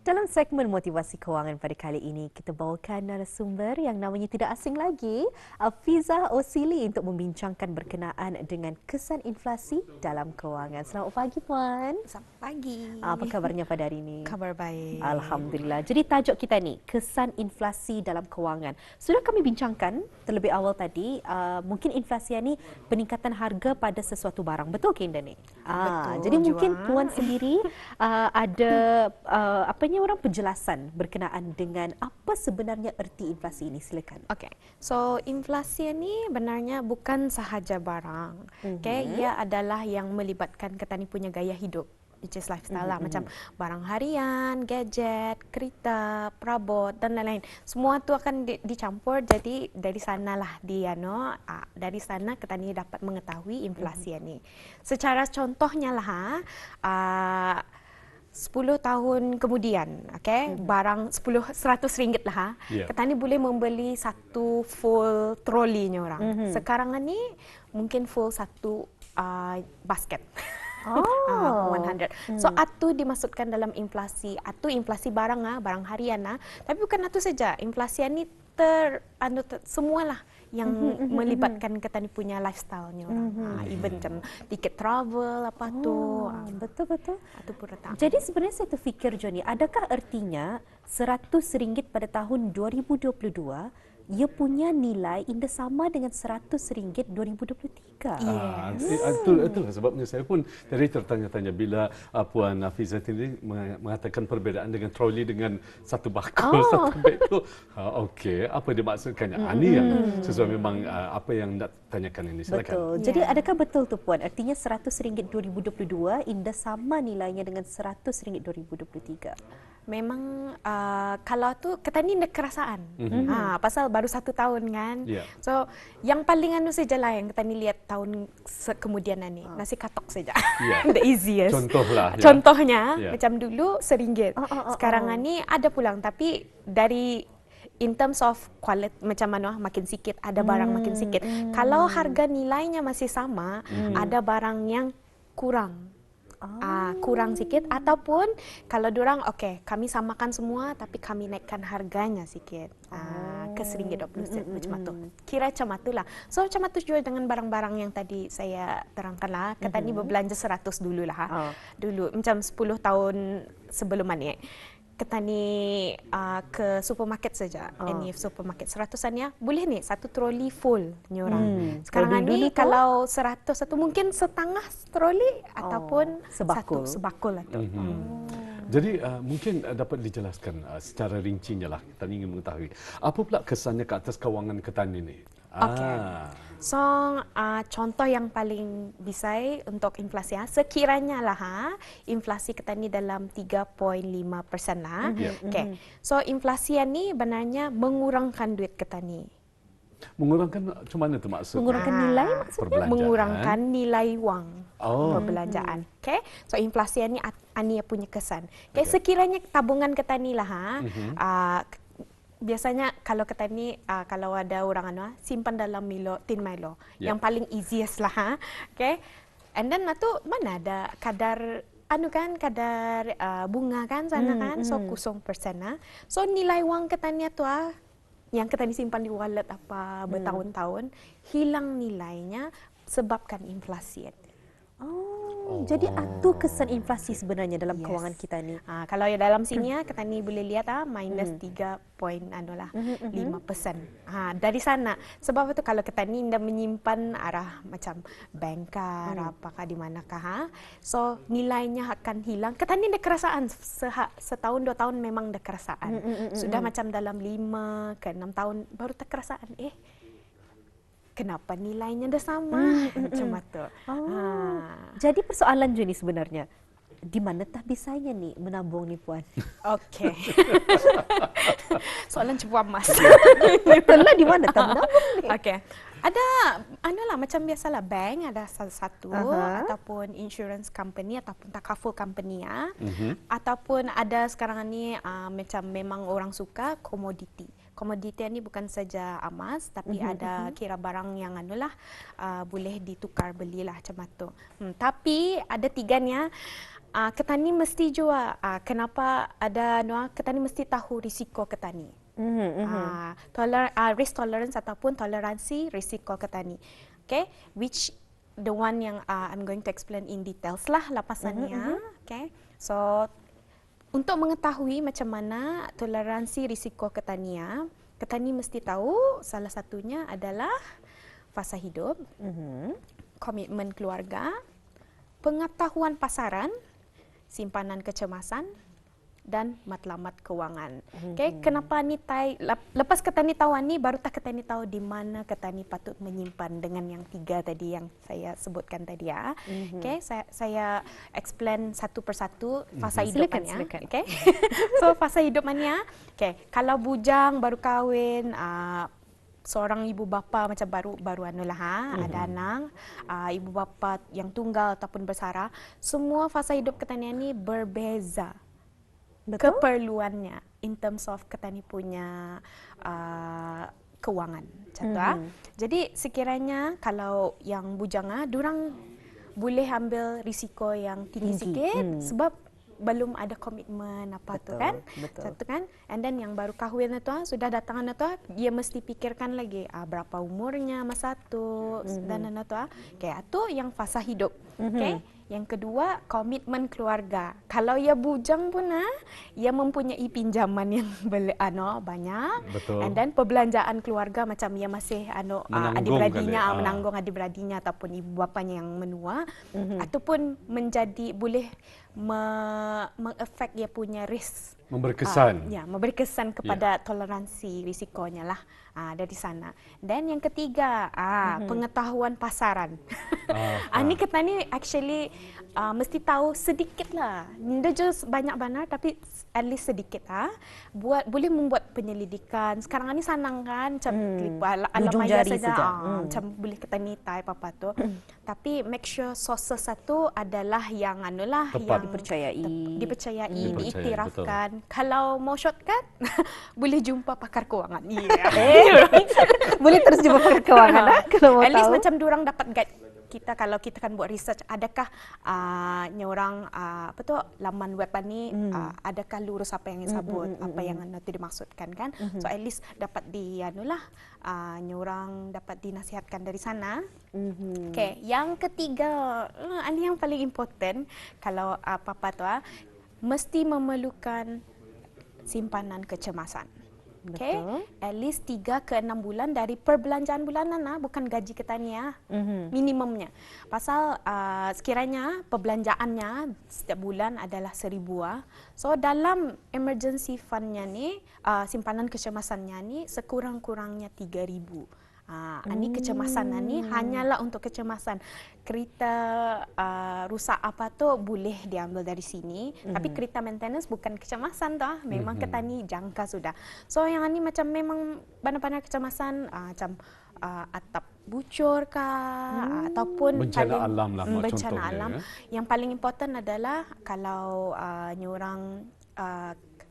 Dalam segmen motivasi kewangan pada kali ini, kita bawakan narasumber yang namanya tidak asing lagi, Afizah Osili untuk membincangkan berkenaan dengan kesan inflasi dalam kewangan. Selamat pagi, Puan. Selamat pagi. Apa kabarnya pada hari ini? Kabar baik. Alhamdulillah. Jadi tajuk kita ni, kesan inflasi dalam kewangan. Sudah kami bincangkan terlebih awal tadi, mungkin inflasi ni peningkatan harga pada sesuatu barang. Betul ke Indah ni? Betul, jadi mungkin Juan. Puan sendiri ada orang penjelasan berkenaan dengan apa sebenarnya erti inflasi ini. Silakan. Okey. So inflasi ni benarnya bukan sahaja barang. Okey, ia adalah yang melibatkan kita ni punya gaya hidup. Which is lifestyle lah. Macam barang harian, gadget, kereta, perabot dan lain-lain. Semua tu akan dicampur, jadi dari sanalah dia dari sana kita ni dapat mengetahui inflasi ni. Secara contohnya lah 10 tahun kemudian, barang 100 ringgit lah, kita ni boleh membeli satu full trolinya orang. Sekarang ni mungkin full satu basket. 100. So atu dimasukkan dalam inflasi. Atu inflasi barang barang harian tapi bukan atu saja. Inflasi ni semualah yang melibatkan kita ni punya lifestyle-nya orang. Even macam tiket travel apa tu. Betul-betul. Itu pun datang. Jadi sebenarnya saya terfikir Johnny, adakah ertinya RM100 pada tahun 2022 ia punya nilai indah sama dengan RM100 2023. Itulah sebabnya saya pun tadi tertanya-tanya bila Puan Afizah ini mengatakan perbezaan dengan troli dengan satu bakul, satu beg tu. Okey, apa dia maksudkannya? Ini yang sesuai memang apa yang nak tanyakan ini. Silakan. Betul. Jadi adakah betul tu Puan? Artinya RM100 2022 indah sama nilainya dengan RM100 2023. Memang kalau tu kita ni ada kerasaan. Pasal baru 1 tahun kan. So yang paling saja lah yang kita ni lihat tahun kemudian ni. Nasi katok saja. The easiest. Contohnya macam dulu RM1. Sekarang ni ada pulang, tapi dari in terms of quality macam mana makin sikit, ada barang makin sikit. Kalau harga nilainya masih sama, ada barang yang kurang. Kurang sikit, ataupun kalau diorang kami samakan semua tapi kami naikkan harganya sikit ke RM1.20 macam tu. Kira macam itulah. So macam tu juga dengan barang-barang yang tadi saya terangkan lah. Kita ni berbelanja 100 dulu lah. Dulu macam 10 tahun sebelum ni. Kita ni ke supermarket saja. Any supermarket 100-an ya. Boleh ni satu troli full ni orang. Sekarang ni kalau 100 atau mungkin setengah troli ataupun sebakul. Satu sebakul lah tu. Jadi mungkin dapat dijelaskan secara rincinya lah. Kita ingin mengetahui apa pula kesannya ke atas kewangan Ketan ini. So contoh yang paling bisa untuk inflasi sekiranya lah inflasi kita ni dalam 3.5% lah. So inflasi ni benarnya mengurangkan duit kita ni. Mengurangkan macam mana tu maksudnya? Mengurangkan nilai maksudnya? Mengurangkan nilai wang perbelanjaan. So inflasi ni punya kesan. Sekiranya tabungan kita ni lah biasanya kalau kita ni kalau ada orang simpan dalam tin Milo yang paling easiest lah and then tu mana ada kadar kadar bunga kan sana kan, so 0% so nilai wang kita ni tu yang kita ni simpan di wallet apa bertahun-tahun hilang nilainya sebabkan inflasi. Jadi itu kesan inflasi sebenarnya dalam kewangan kita ni. Kalau yang dalam sini kita ni boleh lihat minus 3.5%. Dari sana. Sebab itu kalau kita ni dah menyimpan arah macam bankar apakah di manakah, so nilainya akan hilang. Kita ni ada kerasaan setahun 2 tahun memang ada kerasaan. Sudah macam dalam 5 ke 6 tahun baru terkerasaan. Kenapa nilainya dah sama? Macam itu. Jadi persoalan je ni sebenarnya, di mana tak bisanya ni menabung ni Puan? Okey. Soalan cepu emas. Itulah di mana tak menabung ni? Okey. Ada macam biasalah bank ada satu ataupun insurance company ataupun takaful company ataupun ada sekarang ni macam memang orang suka komoditi. Komoditi ni bukan saja emas tapi ada kira barang yang boleh ditukar belilah macam tu. Tapi ada tiganya Ketani mesti juga kenapa ada ketani mesti tahu risiko ketani. Risk tolerance ataupun toleransi risiko ketani. Okay, which the one yang I'm going to explain in details lah lapasannya. Okay, so untuk mengetahui macam mana toleransi risiko ketania, ketani mesti tahu salah satunya adalah fasa hidup, komitmen keluarga, pengetahuan pasaran, simpanan kecemasan dan matlamat kewangan. Okay, kenapa ni lepas ketani tahu ni baru tak ketani tahu di mana ketani patut menyimpan dengan yang 3 tadi yang saya sebutkan tadi ya. Okay, saya explain satu persatu fasa hidupannya. Okay. So fasa hidupannya, okay, kalau bujang baru kahwin, seorang ibu bapa macam baru ada anak, ibu bapa yang tunggal ataupun bersara, semua fasa hidup ketanian ni berbeza. Betul? Keperluannya in terms of ketani punya kewangan. Jadi sekiranya kalau yang bujang durang boleh ambil risiko yang tinggi sikit sebab belum ada komitmen apa tu kan. Satu kan. And then yang baru kahwin itu sudah datangan itu dia mesti fikirkan lagi berapa umurnya masa tu dan itu kayak tu yang fasa hidup. Okay. Yang kedua, komitmen keluarga. Kalau ia bujang pun ia mempunyai pinjaman yang banyak. Betul. And then perbelanjaan keluarga macam ia masih adik-beradinya menanggung adik-beradinya ataupun ibu bapanya yang menua ataupun menjadi boleh mengefek dia punya risk. Memberi kesan. Memberi kesan kepada toleransi risikonya lah dari sana. Dan yang ketiga, pengetahuan pasaran. Ini ketani actually mesti tahu sedikit lah. Tidak just banyak benar tapi at least sedikit boleh membuat penyelidikan. Sekarang ini senang kan macam alamaya saja. Macam boleh ketani type apa tu. Tapi make sure sources satu adalah yang yang dipercayai, diiktirafkan. Kalau mau shortcut boleh jumpa pakar kewangan. Boleh terus jumpa pakar kewangan kalau mau at least tahu. macam diorang dapat guide kita kalau kita kan buat research, adakah nyorang laman web ni adakah lurus apa yang disebut, apa yang nanti dimaksudkan kan. So at least dapat nyorang dapat dinasihatkan dari sana. Okay, yang ketiga, ini yang paling important kalau apa-apa tu mesti memerlukan simpanan kecemasan. Okay, at least 3 ke 6 bulan dari perbelanjaan bulanan bukan gaji ketani minimumnya. Pasal sekiranya perbelanjaannya setiap bulan adalah 1,000 so dalam emergency fundnya ni simpanan kecemasannya ni sekurang-kurangnya 3,000. Ini kecemasan ni hanyalah untuk kecemasan. Kereta rusak apa tu boleh diambil dari sini. Tapi kereta maintenance bukan kecemasan tu. Memang ketani jangka sudah. So yang ini macam memang benar-benar kecemasan macam atap bucur kah ataupun bencana alam lah bencana alam. Yang paling important adalah kalau nyorang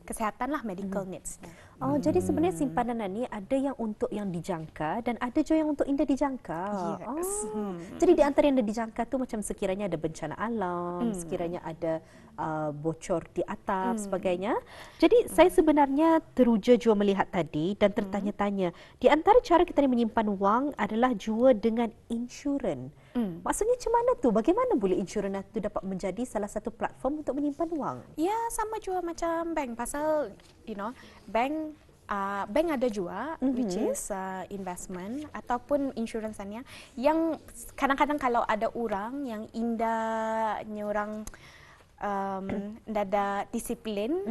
kesihatan lah, medical needs. Jadi sebenarnya simpanan ni ada yang untuk yang dijangka dan ada juga yang untuk tidak dijangka. Yes. Jadi di antara yang dijangka tu macam sekiranya ada bencana alam, sekiranya ada bocor di atap sebagainya. Jadi saya sebenarnya teruja jua melihat tadi dan tertanya-tanya, di antara cara kita menyimpan wang adalah jua dengan insurans. Maksudnya macam mana tu? Bagaimana boleh insurans itu dapat menjadi salah satu platform untuk menyimpan wang? Ya, sama juga macam bank. Pasal bank ada juga which is investment ataupun insuransannya yang kadang-kadang kalau ada orang yang orang ada disiplin,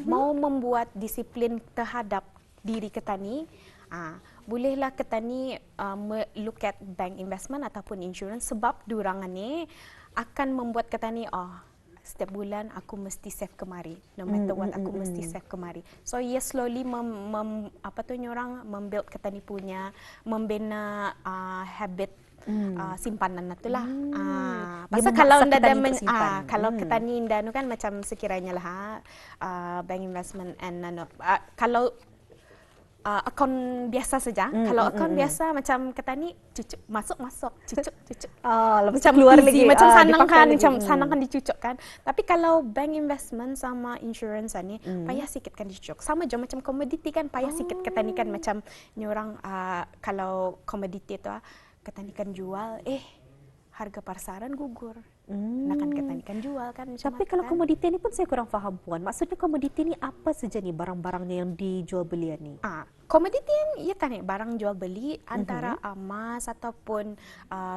mau membuat disiplin terhadap diri ketani, bolehlah ketani look at bank investment ataupun insurance sebab diorang ni akan membuat ketani setiap bulan aku mesti save kemari, no matter what aku mesti save kemari. So slowly nyorang membuild ketani punya, membina habit simpanan itulah. Pasal kalau kalau ketani indah kan macam sekiranya lah bank investment and kalau akaun biasa saja. Kalau akaun biasa macam kata ni cucuk masuk cucuk. Lepas Macam keluar easy, lagi. macam sanang dipakai kan, lagi. macam sanang kan dicucuk kan. Tapi kalau bank investment sama insurance ni payah sikit kan dicucuk. Sama je macam komoditi kan payah sikit kata ni kan macam ni orang kalau komoditi tu kata ni kan jual harga pasaran gugur. Nak kan kata ni kan jual kan. Tapi kalau komoditi ni pun saya kurang faham Puan. Maksudnya komoditi ni apa saja ni barang-barangnya yang dijual belian ni? Komoditi ya kan barang jual beli antara emas ataupun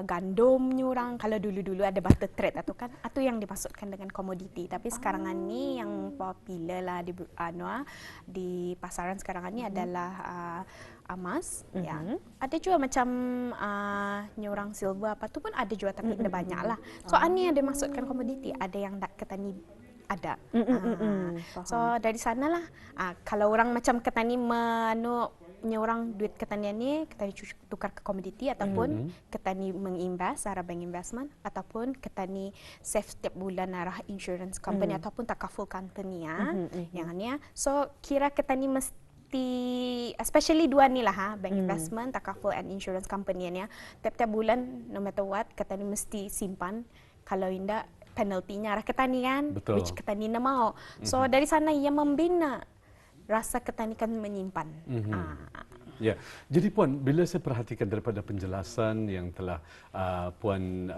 gandum ni orang. Kalau dulu-dulu ada barter trade atau yang dimaksudkan dengan komoditi. Tapi sekarang ni yang popular lah di pasaran sekarang ni adalah emas. Ya. Ada juga macam ni orang silver apa tu pun ada juga tapi tidak banyak lah. So ni yang dimaksudkan komoditi. Ada yang kata ni ada. So dari sanalah kalau orang macam kata ni orang duit ketanian ni ketani tukar ke komoditi ataupun ketani menginvest arah bank investment ataupun ketani save setiap bulan arah insurance company ataupun takaful company yang ni so kira ketani mesti especially dua ni lah bank investment takaful and insurance company ni tiap-tiap bulan no matter what ketani mesti simpan kalau indah penaltinya arah ketani kan. Betul. Which ketani nak mau. So dari sana ia membina rasa ketani kan menyimpan. Ya, jadi Puan, bila saya perhatikan daripada penjelasan yang telah Puan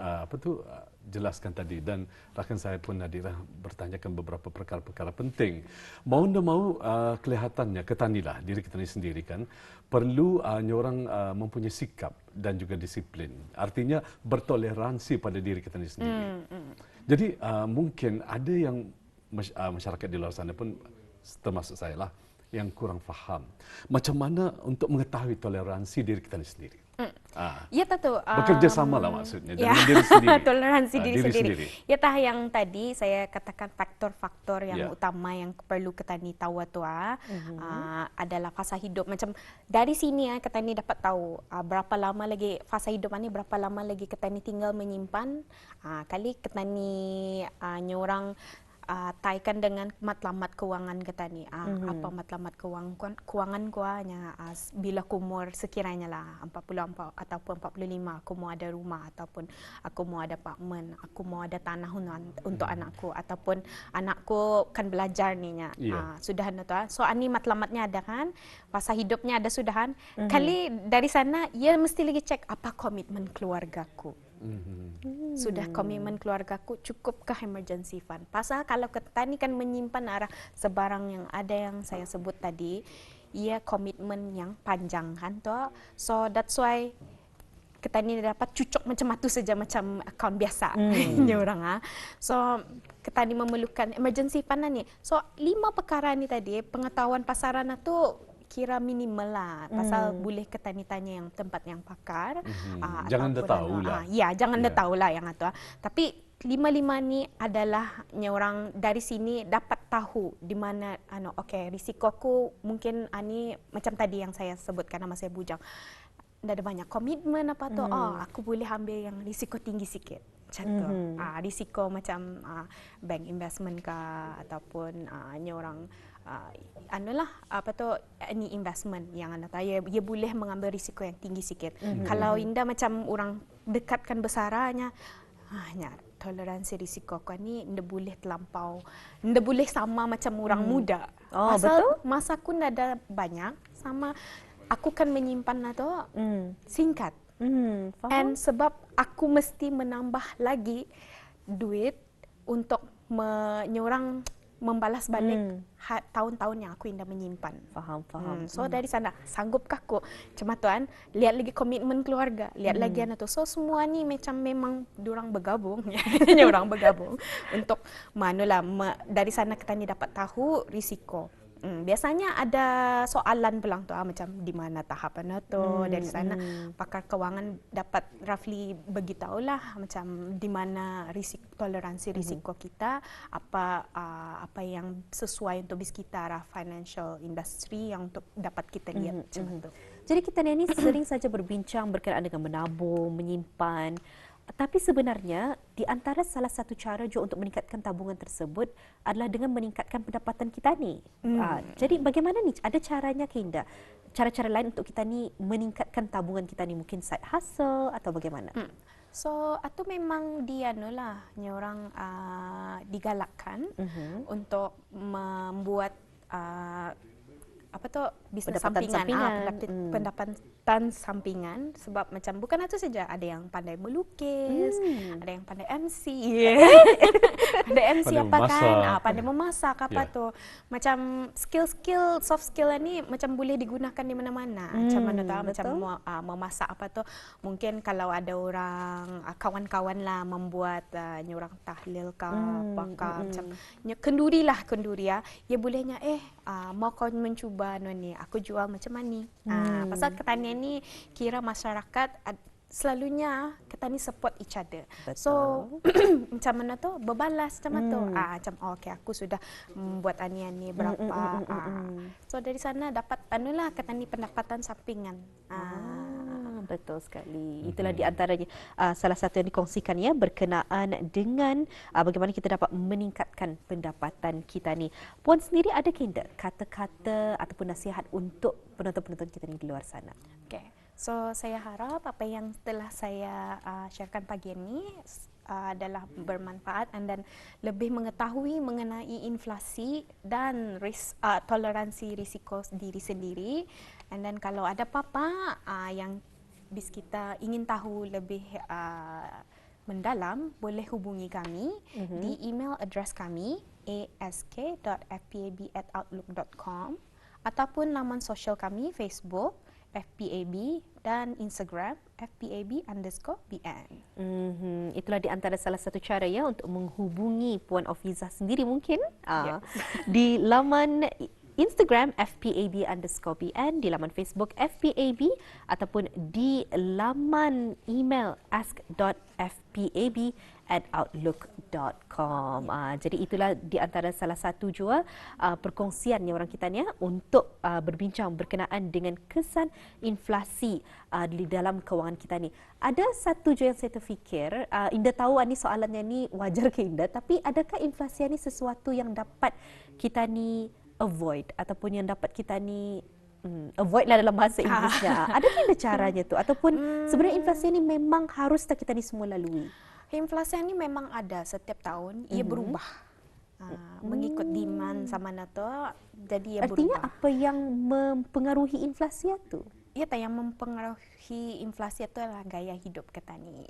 jelaskan tadi dan rakan saya pun Nadira bertanyakan beberapa perkara-perkara penting. Mau tidak mau kelihatannya ketanilah diri ketani sendiri kan perlu orang mempunyai sikap dan juga disiplin. Artinya bertoleransi pada diri ketani sendiri. Jadi mungkin ada yang masyarakat di luar sana pun termasuk saya lah yang kurang faham macam mana untuk mengetahui toleransi diri kita sendiri. Ya tahu. Bekerjasama lah maksudnya dengan diri sendiri. Toleransi diri sendiri. Ya tahu yang tadi saya katakan faktor-faktor yang utama yang perlu ketani tahu tu adalah fasa hidup. Macam dari sini ketani dapat tahu berapa lama lagi fasa hidup ni berapa lama lagi ketani tinggal menyimpan. Kali ketani nyorang taikan dengan matlamat keuangan kita ni. Apa matlamat keuangan ku hanya bila umur sekiranya lah 44 ataupun 45 aku mau ada rumah ataupun aku mau ada apartmen, aku mau ada tanah untuk anakku ataupun anakku kan belajar ni nya. Sudahan tu. So ani matlamatnya ada kan? Fasa hidupnya ada sudahan. Kali dari sana ia mesti lagi cek apa komitmen keluargaku. Sudah komitmen keluargaku cukupkah emergency fund? Pasal kalau ketani kan menyimpan arah sebarang yang ada yang saya sebut tadi, ia komitmen yang panjang kan toh. So that's why ketani dapat cucuk macam itu saja macam akaun biasa ni orang So ketani memerlukan emergency fund ni. So 5 perkara ni tadi pengetahuan pasaran itu kira minimal lah pasal boleh ketani tanya yang tempat yang pakar jangan dah tahu lah jangan dah tahu lah yang itu tapi 5 ni adalah orang dari sini dapat tahu di mana risikoku mungkin ani macam tadi yang saya sebutkan nama saya bujang ada banyak komitmen apa tu aku boleh ambil yang risiko tinggi sikit macam tu risiko macam bank investment kah ataupun orang ini investment yang anda tahu ia boleh mengambil risiko yang tinggi sikit. Kalau indah macam orang dekatkan besarnya toleransi risiko kau ni ndak boleh terlampau, ndak boleh sama macam orang muda. Pasal betul? Masa aku ada banyak sama aku kan menyimpan atau singkat. And sebab aku mesti menambah lagi duit untuk menyorang membalas balik tahun-tahun yang aku indah menyimpan. Faham. So dari sana sanggupkah aku cematuan lihat lagi komitmen keluarga, lihat lagi anak tu. So semua ni macam memang diorang bergabung, orang bergabung untuk manulah dari sana kita ni dapat tahu risiko. Biasanya ada soalan pulang tu macam di mana tahapan tu dari sana pakar keuangan dapat roughly beritahulah macam di mana toleransi risiko kita apa yang sesuai untuk bis kita arah financial industry yang untuk dapat kita lihat macam tu. Jadi kita ni sering saja berbincang berkenaan dengan menabung, menyimpan. Tapi sebenarnya di antara salah satu cara juga untuk meningkatkan tabungan tersebut adalah dengan meningkatkan pendapatan kita ni. Jadi bagaimana ni? Ada caranya ke Indah? Cara-cara lain untuk kita ni meningkatkan tabungan kita ni, mungkin side hustle atau bagaimana? So, atau memang dia lah orang digalakkan untuk membuat apa tu bisnes sampingan, pendapatan sampingan, sebab macam bukan itu saja, ada yang pandai melukis, ada yang pandai MC, pandai MC apa kan, pandai memasak apa tu, macam skill soft skill ni macam boleh digunakan di mana-mana, macam mana tahu macam memasak apa tu, mungkin kalau ada orang kawan-kawan lah membuat orang tahlil ke apa macam kenduri ya, ia bolehnya mau kau mencuba ni, aku jual macam ni. Pasal ketanian ni kira masyarakat selalunya ketani support each other. Betul. So macam mana tu berbalas macam tu. Macam okey aku sudah buat anian ni berapa. So dari sana dapat anulah ketani pendapatan sampingan. Betul sekali. Itulah di antaranya salah satu yang dikongsikan ya, berkenaan dengan bagaimana kita dapat meningkatkan pendapatan kita ni. Puan sendiri ada ke tidak kata-kata ataupun nasihat untuk penonton-penonton kita ni di luar sana? Okay. So saya harap apa yang telah saya sharekan pagi ini adalah bermanfaat dan lebih mengetahui mengenai inflasi dan toleransi risiko diri sendiri. And then kalau ada apa-apa yang kita ingin tahu lebih mendalam, boleh hubungi kami di email address kami ask.fpab@outlook.com ataupun laman sosial kami Facebook FPAB dan Instagram FPAB_BN. Itulah di antara salah satu cara ya untuk menghubungi Puan Afizah sendiri mungkin di laman Instagram FPAB_BN, di laman Facebook FPAB ataupun di laman email ask.fpab@outlook.com. Jadi itulah di antara salah satu jua perkongsian yang orang kita ni untuk berbincang berkenaan dengan kesan inflasi di dalam kewangan kita ni. Ada satu je yang saya terfikir, Indah tahu ni soalannya ni wajar ke Indah, tapi adakah inflasi ni sesuatu yang dapat kita ni avoid ataupun yang dapat kita ni avoid lah dalam bahasa Inggerisnya? Adakah ada caranya tu ataupun sebenarnya inflasi ni memang harus kita ni semua lalui? Inflasi ni memang ada setiap tahun, ia berubah mengikut demand sama nato, jadi ia artinya berubah. apa yang mempengaruhi inflasi itu? Ya, yang mempengaruhi inflasi itu adalah gaya hidup ketani.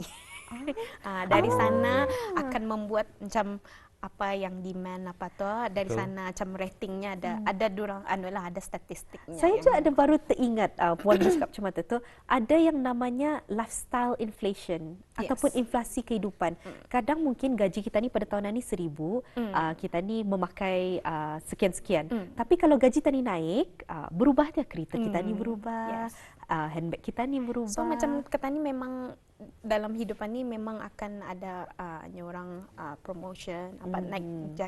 Dari sana akan membuat macam apa yang demand apa tu, dari sana macam ratingnya ada durang ada statistiknya. Saya juga ada baru teringat Puan bercakap macam tu, ada yang namanya lifestyle inflation ataupun inflasi kehidupan. Kadang mungkin gaji kita ni pada tahun ni 1,000, kita ni memakai sekian-sekian. Tapi kalau gaji kita ni naik, berubah dia, kereta kita ni berubah, handbag kita ni berubah. So macam kita ni memang dalam hidupan ni memang akan ada orang promotion,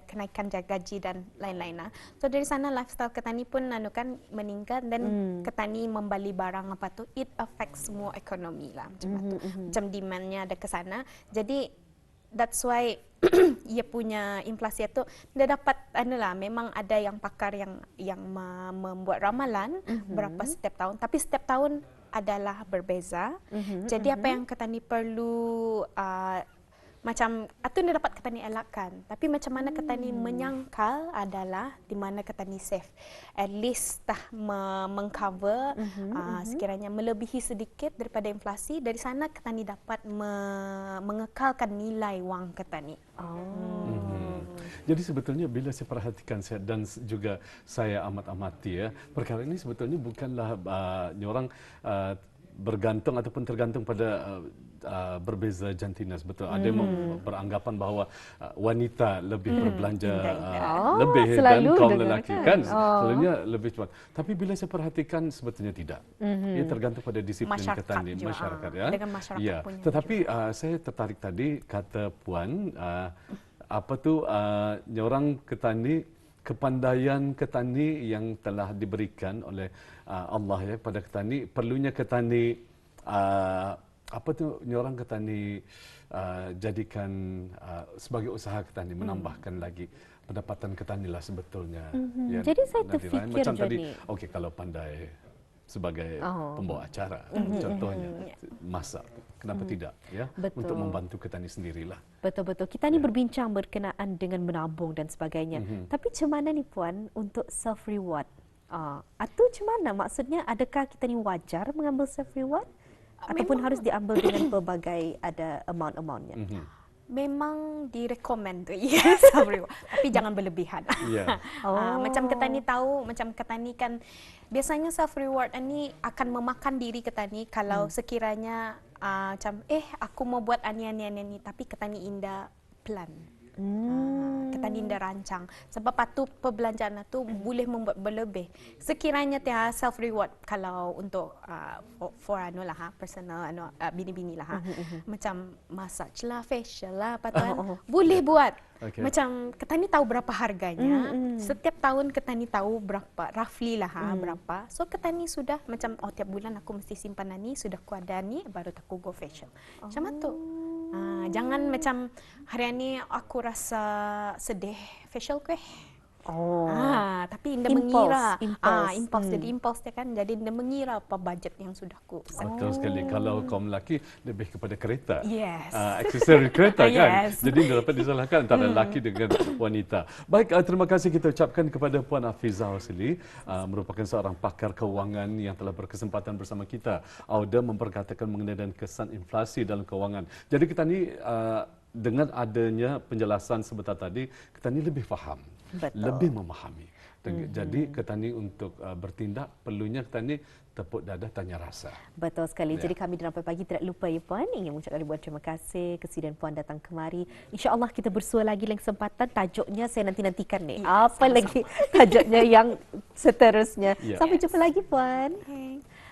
kenaikan gaji dan lain-lain lah. So dari sana lifestyle ketani pun kan meningkat dan ketani membeli barang apa tu, it affects semua ekonomi lah macam tu. Macam demandnya ada ke sana. Jadi that's why ia punya inflasi itu dia dapat memang ada yang pakar yang membuat ramalan berapa setiap tahun, tapi setiap tahun adalah berbeza. Jadi apa yang ketani perlu macam itu dia dapat ketani elakkan, tapi macam mana ketani menyangkal adalah di mana ketani save, at least mengcover sekiranya melebihi sedikit daripada inflasi. Dari sana ketani dapat mengekalkan nilai wang ketani. Jadi sebetulnya bila saya perhatikan dan juga saya amati ya, perkara ini sebetulnya bukanlah orang bergantung ataupun tergantung pada berbeza jantina. Betul, ada yang beranggapan bahawa wanita lebih berbelanja lebih dan kaum lelaki kan selalunya lebih cepat. Tapi bila saya perhatikan sebetulnya tidak. Ia tergantung pada disiplin ketani masyarakat ya. Dengan masyarakat punya. Tetapi saya tertarik tadi kata Puan apa tu orang ketani, kepandaian ketani yang telah diberikan oleh Allah ya pada ketani, perlunya ketani apa tu nyorang Ketani jadikan sebagai usaha Ketani menambahkan lagi pendapatan Ketani lah sebetulnya. Ya, Jadi saya Nadira, terfikir macam tadi, Johnny. okey kalau pandai sebagai pembawa acara, contohnya masak, kenapa tidak? Ya, Betul. untuk membantu Ketani sendirilah. Betul-betul. Kita ni berbincang berkenaan dengan menabung dan sebagainya. Tapi macam mana ni Puan untuk self reward? Atau macam mana? Maksudnya adakah kita ni wajar mengambil self reward ataupun harus diambil dengan pelbagai ada amount-amountnya? Memang direkomend tu, yes, self reward. Tapi jangan berlebihan. Ya. Macam Ketani tahu, macam Ketani kan biasanya self reward ni akan memakan diri Ketani kalau sekiranya macam aku mau buat ani, tapi Ketani indah plan. Ketani indah rancang. Sebab patu perbelanjaan tu boleh membuat berlebih. Sekiranya tiada self reward kalau untuk for personal bini-bini lah macam massage lah, facial lah, patuan boleh buat. Okay. Macam Ketani tahu berapa harganya. Setiap tahun Ketani tahu berapa, roughly lah berapa. So Ketani sudah macam tiap bulan aku mesti simpan ni, sudah aku ada ni baru aku go facial. Macam tu. Jangan macam hari ni aku rasa sedih facial ke. Tapi indah mengira impulse jadi impulse dia kan, jadi indah mengira apa budget yang sudah aku set. Betul sekali. Kalau kaum lelaki lebih kepada kereta. Yes. Aksesori kereta kan. Yes. Jadi dapat disalahkan antara lelaki dengan wanita. Baik, terima kasih kita ucapkan kepada Puan Hafizah Osili, merupakan seorang pakar kewangan yang telah berkesempatan bersama kita. Auda memperkatakan mengenai dan kesan inflasi dalam kewangan. Jadi kita ni dengan adanya penjelasan sebentar tadi, kita ni lebih faham. Betul. Lebih memahami. Jadi Ketani untuk bertindak perlunya Ketani tepuk dada tanya rasa. Betul sekali. Jadi kami di Rampai Pagi tidak lupa ya Puan ingin mengucapkan ribuan terima kasih kesediaan Puan datang kemari. InsyaAllah kita bersua lagi lain kesempatan. Tajuknya saya nantikan ni. Apa lagi tajuknya yang seterusnya. Sampai jumpa lagi Puan.